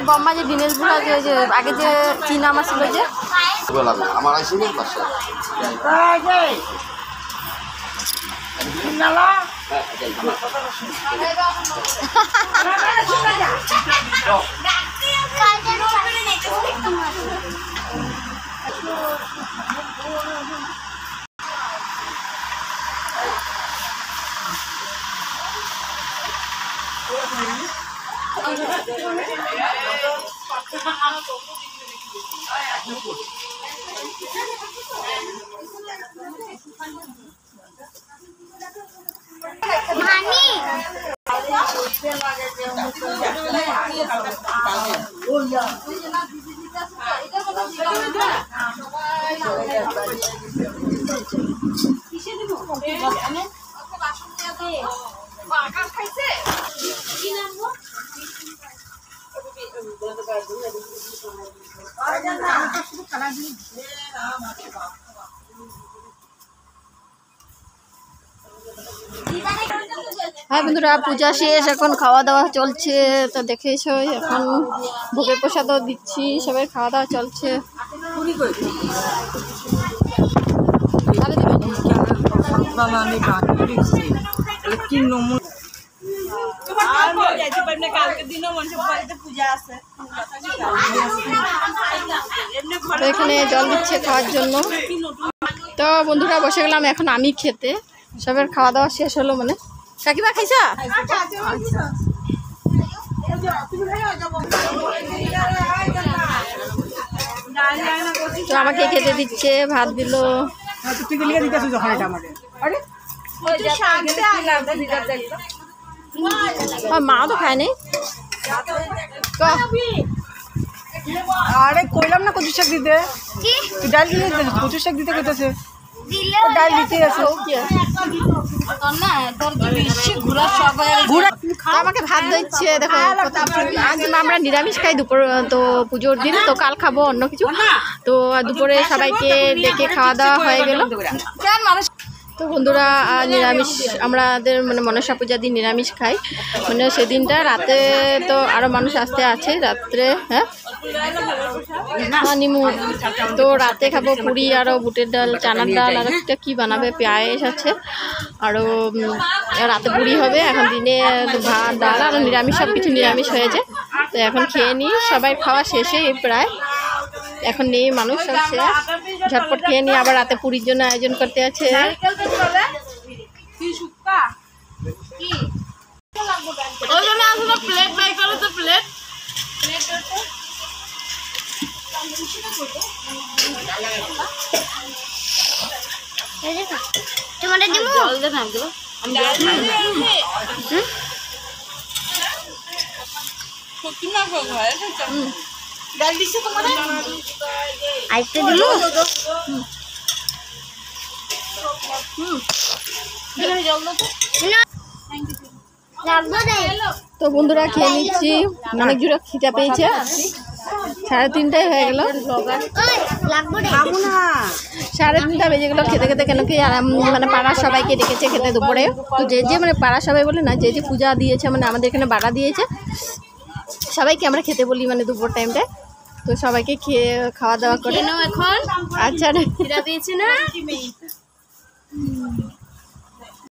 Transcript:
বম্মা যে জিনিসগুলো যে আগে যে চীনা মাছ ছিল যে আমার আসলে হ্যাঁ বন্ধুরা, পূজা শেষ, এখন খাওয়া দাওয়া চলছে। তো দেখেছো এখন ভোগের প্রসাদও দিচ্ছি, সবাই খাওয়া দাওয়া চলছে। তো এখানে জল দিচ্ছে খাওয়ার জন্য। তো বন্ধুরা বসে গেলাম এখন আমি খেতে। সবার খাওয়া দাওয়া শেষ হলো। মানে কাকিমা খাইছা? তো আমাকে খেতে দিচ্ছে, ভাত দিল। মা তো খায় নাই। আরে কইলাম না কচু শাক দিতে, ডাল দিলে কচু শাক দিতে কইতেছে, ডাল দিতে আছে। আমাকে ভাত দিচ্ছে। দেখো আজ আমরা নিরামিষ খাই দুপুর, তো পুজোর দিন তো কাল খাবো অন্য কিছু। তো দুপুরে সবাইকে ডেকে খাওয়া দাওয়া হয়ে গেল। তো বন্ধুরা নিরামিষ আমাদের মানে মনসা পূজা দিন নিরামিষ খাই, মানে সেদিনটা রাতে তো আরও মানুষ আসতে আছে রাত্রে। হ্যাঁ নিমু তো রাতে খাবো পুরি আরও বুটের ডাল, চানার ডাল, আর একটা কী বানাবে পায়েস আছে, আরও রাতে পুরি হবে। এখন দিনে ভাত ডাল আর নিরামিষ, সব কিছু নিরামিষ হয়েছে। তো এখন খেয়ে নিই, সবাই খাওয়া শেষে প্রায়, এখন নেই মানুষ, সব শেষ। ঝটপট খেয়ে নিই, আবার রাতে পুরীর জন্য আয়োজন করতে আছে। ডাল দিছে তোমার আইতে দিলো তো বন্ধুরা খেয়ে নিচ্ছি, অনেক জোরে খিদা পেয়েছে। 3:30 হয়ে গেল, 3:30 বেজে গেলো খেতে খেতে। কেন কি মানে পাড়ার সবাইকে ডেকেছে খেতে দুপুরে। তো যে মানে পাড়ার সবাই বলে না, যে পূজা দিয়েছে মানে আমাদের এখানে বাড়া দিয়েছে, সবাইকে আমরা খেতে বলি মানে দুপুর টাইমটায়। তো সবাইকে খেয়ে খাওয়া দাওয়া করে এখন। আচ্ছা খিদা পেয়েছে না?